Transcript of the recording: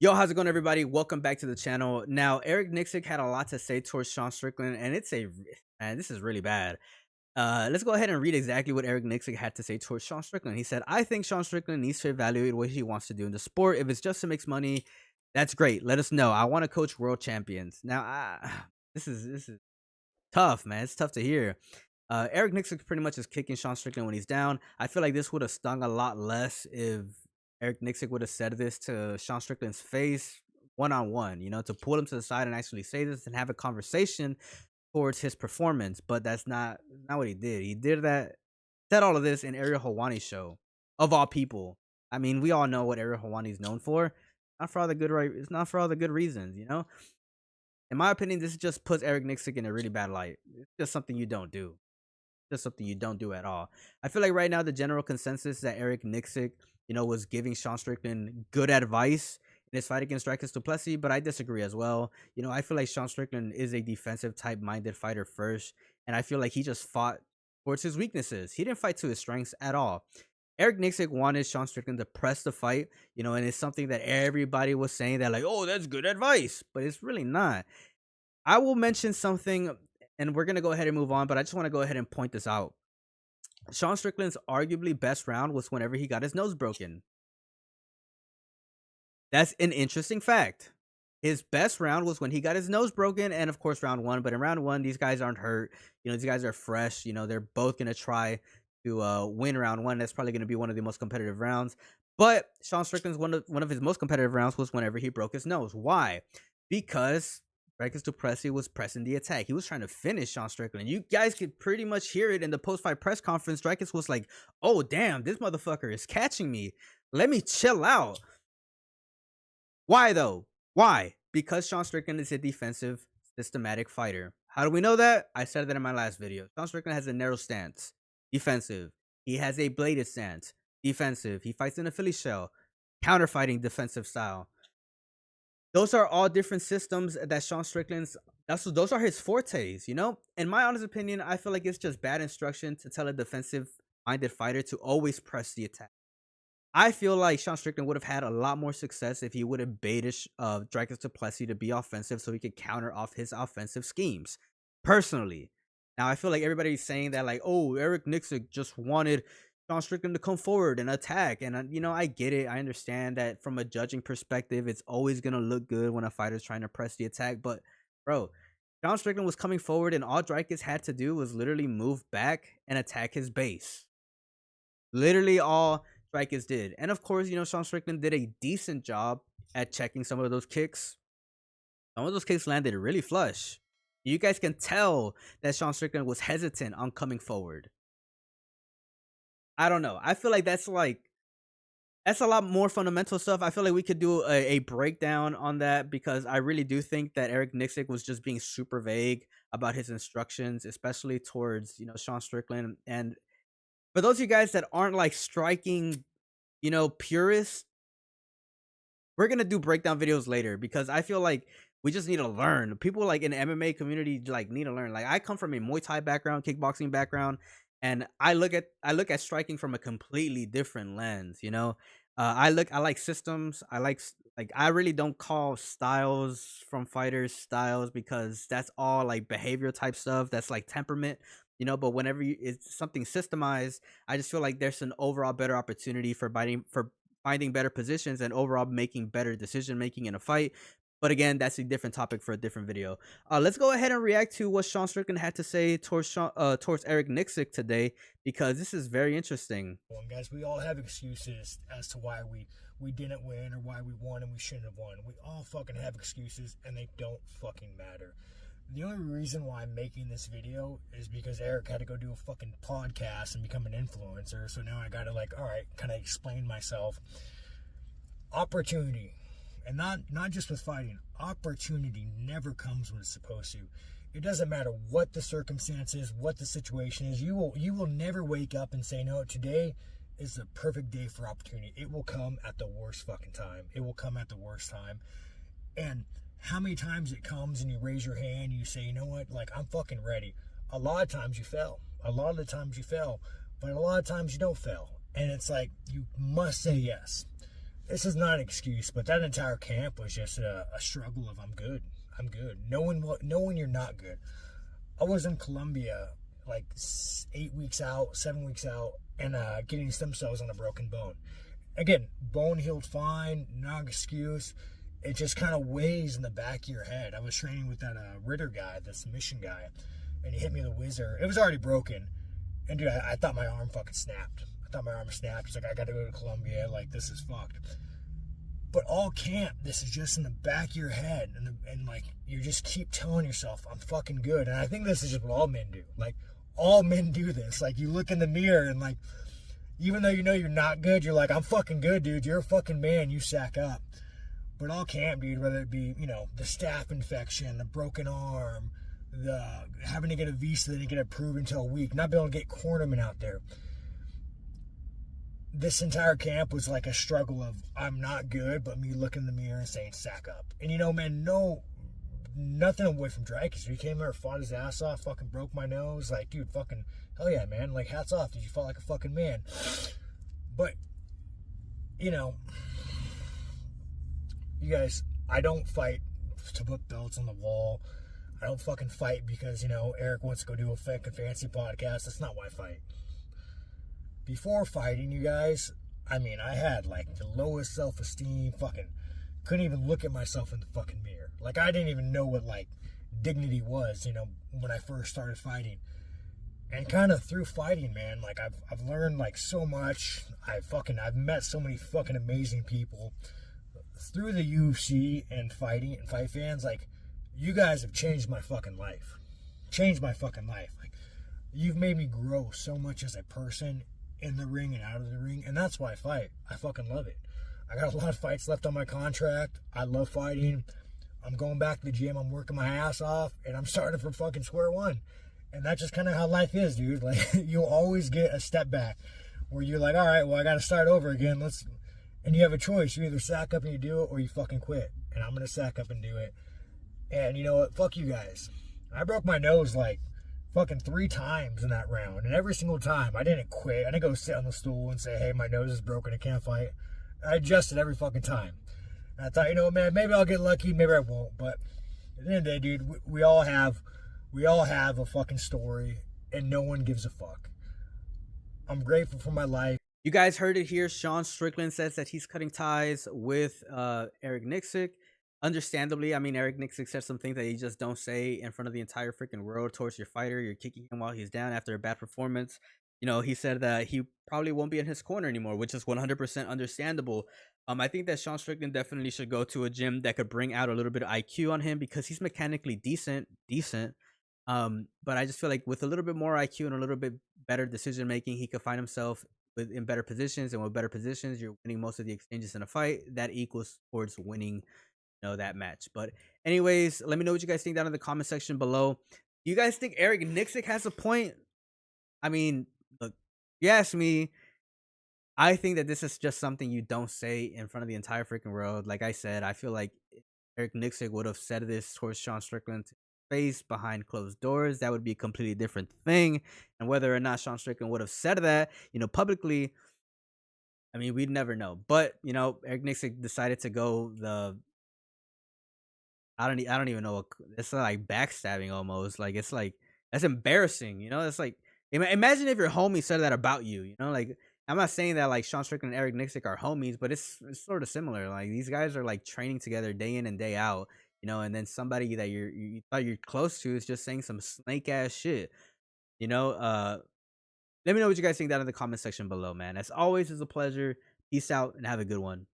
Yo, how's it going, everybody? Welcome back to the channel. Now, Eric Nicksick had a lot to say towards Sean Strickland, and man, this is really bad. Let's go ahead and read exactly what Eric Nicksick had to say towards Sean Strickland. He said, "I think Sean Strickland needs to evaluate what he wants to do in the sport. If it's just to make money, that's great. Let us know. I want to coach world champions." Now, this is tough, man. It's tough to hear. Eric Nicksick pretty much is kicking Sean Strickland when he's down. I feel like this would have stung a lot less if Eric Nicksick would have said this to Sean Strickland's face one-on-one, to pull him to the side and actually say this and have a conversation towards his performance. But that's not what he did. He said all of this in Ariel Helwani's show, of all people. I mean, we all know what Ariel Helwani is known for. Not for all the good It's not for all the good reasons, In my opinion, this just puts Eric Nicksick in a really bad light. It's just something you don't do. Just something you don't do at all. I feel like right now the general consensus is that Eric Nicksick, was giving Sean Strickland good advice in his fight against Dricus du Plessis, but I disagree as well. I feel like Sean Strickland is a defensive type minded fighter first, and I feel like he just fought towards his weaknesses. He didn't fight to his strengths at all. Eric Nicksick wanted Sean Strickland to press the fight, and it's something that everybody was saying that like, oh, that's good advice, but it's really not. I will mention something, and we're going to go ahead and move on, but I just want to go ahead and point this out. Sean Strickland's arguably best round was whenever he got his nose broken. That's an interesting fact. His best round was when he got his nose broken, and of course round one. But in round one, these guys aren't hurt. These guys are fresh. They're both going to try to win round one. That's probably going to be one of the most competitive rounds. But Sean Strickland's one of his most competitive rounds was whenever he broke his nose. Why? Because Dricus du Plessis was pressing the attack. He was trying to finish Sean Strickland. You guys could pretty much hear it in the post-fight press conference. Dricus was like, oh, damn, this motherfucker is catching me. Let me chill out. Why, though? Why? Because Sean Strickland is a defensive, systematic fighter. How do we know that? I said that in my last video. Sean Strickland has a narrow stance, defensive. He has a bladed stance, defensive. He fights in a Philly shell, counter-fighting defensive style. Those are all different systems that Sean Strickland's, those are his fortes, In my honest opinion, I feel like it's just bad instruction to tell a defensive-minded fighter to always press the attack. I feel like Sean Strickland would have had a lot more success if he would have baited Dricus du Plessis to be offensive so he could counter off his offensive schemes, personally. Now, I feel like everybody's saying that, like, oh, Eric Nicksick just wanted Sean Strickland to come forward and attack. And, I get it. I understand that from a judging perspective, it's always going to look good when a fighter's trying to press the attack. But, bro, Sean Strickland was coming forward, and all Dricus had to do was literally move back and attack his base. Literally all Dricus did. And, of course, Sean Strickland did a decent job at checking some of those kicks. Some of those kicks landed really flush. You guys can tell that Sean Strickland was hesitant on coming forward. I don't know. I feel like that's a lot more fundamental stuff. I feel like we could do a breakdown on that because I really do think that Eric Nicksick was just being super vague about his instructions, especially towards, Sean Strickland. And for those of you guys that aren't like striking, purists, we're going to do breakdown videos later because I feel like we just need to learn. People like in the MMA community need to learn. Like I come from a Muay Thai background, kickboxing background. And I look at striking from a completely different lens, I like systems. I really don't call styles from fighters styles because that's all like behavior type stuff. That's like temperament, but whenever it's something systemized, I just feel like there's an overall better opportunity for finding better positions and overall making better decision making in a fight. But again, that's a different topic for a different video. Let's go ahead and react to what Sean Strickland had to say towards Eric Nicksick today, because this is very interesting. Guys, we all have excuses as to why we didn't win or why we won and we shouldn't have won. We all fucking have excuses and they don't fucking matter. The only reason why I'm making this video is because Eric had to go do a fucking podcast and become an influencer. So now I gotta alright, kind of explain myself. Opportunity. And not just with fighting. Opportunity never comes when it's supposed to. It doesn't matter what the circumstances, what the situation is. You will never wake up and say, no, today is the perfect day for opportunity. It will come at the worst fucking time. It will come at the worst time. And how many times it comes and you raise your hand and you say, you know what, I'm fucking ready. A lot of times you fail. A lot of the times you fail. But a lot of times you don't fail. And it's like, you must say yes. this is not an excuse, but that entire camp was just a struggle of I'm good, I'm good. Knowing you're not good. I was in Colombia like 8 weeks out, 7 weeks out, and getting stem cells on a broken bone. Again, bone healed fine, not excuse. It just kind of weighs in the back of your head. I was training with that Ritter guy, the submission guy, and he hit me with a whizzer. It was already broken, and dude, I thought my arm fucking snapped. I thought my arm snapped. It's like I got to go to Colombia. Like this is fucked. But all camp, this is just in the back of your head, and like you just keep telling yourself, "I'm fucking good." And I think this is just what all men do. Like all men do this. Like you look in the mirror and like, even though you know you're not good, you're like, "I'm fucking good, dude. You're a fucking man. You sack up." But all camp, dude, whether it be the staph infection, the broken arm, the having to get a visa that didn't get approved until a week, not being able to get cornermen out there. This entire camp was like a struggle of I'm not good, but me looking in the mirror and saying sack up. And man, no, nothing away from Drykes. He came there, fought his ass off, fucking broke my nose. Like, dude, fucking hell yeah, man. Like, hats off, dude. You fought like a fucking man. But you guys, I don't fight to put belts on the wall. I don't fucking fight because Eric wants to go do a fucking fancy podcast. That's not why I fight. Before fighting, you guys, I had like the lowest self-esteem, fucking couldn't even look at myself in the fucking mirror. Like I didn't even know what like dignity was, when I first started fighting. And kind of through fighting, man, like I've learned like so much. I've met so many fucking amazing people through the UFC and fighting and fight fans. Like you guys have changed my fucking life. Changed my fucking life. Like you've made me grow so much as a person in the ring and out of the ring, and that's why I fight. I fucking love it. I got a lot of fights left on my contract. I love fighting. I'm going back to the gym. I'm working my ass off, and I'm starting from fucking square one. And that's just kind of how life is, dude. Like you'll always get a step back where you're like, all right, well, I got to start over again. And you have a choice. You either sack up and you do it, or you fucking quit. And I'm gonna sack up and do it. And you know what? Fuck you guys. I broke my nose like fucking 3 times in that round, and every single time I didn't quit. I didn't go sit on the stool and say, hey, my nose is broken, I can't fight. I adjusted every fucking time. And I thought, man, maybe I'll get lucky, maybe I won't. But at the end of the day, dude, we all have a fucking story, and no one gives a fuck. I'm grateful for my life. You guys heard it here. Sean Strickland says that he's cutting ties with Eric Nicksick. Understandably, Eric Nicksick said some things that you just don't say in front of the entire freaking world towards your fighter. You're kicking him while he's down after a bad performance. He said that he probably won't be in his corner anymore, which is 100% understandable. I think that Sean Strickland definitely should go to a gym that could bring out a little bit of IQ on him because he's mechanically decent. But I just feel like with a little bit more IQ and a little bit better decision making, he could find himself in better positions, and with better positions, you're winning most of the exchanges in a fight. That equals towards winning that match. But anyways, let me know what you guys think down in the comment section below. Do you guys think Eric Nicksick has a point? Look, you ask me, I think that this is just something you don't say in front of the entire freaking world. Like I said, I feel like Eric Nicksick would have said this towards Sean Strickland face behind closed doors. That would be a completely different thing. And whether or not Sean Strickland would have said that, publicly, we'd never know. But Eric Nicksick decided to go the I don't even know. It's like backstabbing almost. Like it's like that's embarrassing. It's like imagine if your homie said that about you. Like I'm not saying that like Sean Strickland and Eric Nicksick are homies, but it's sort of similar. Like these guys are like training together day in and day out. And then somebody that you thought you're close to is just saying some snake ass shit. Let me know what you guys think down in the comment section below, man. As always, it's a pleasure. Peace out and have a good one.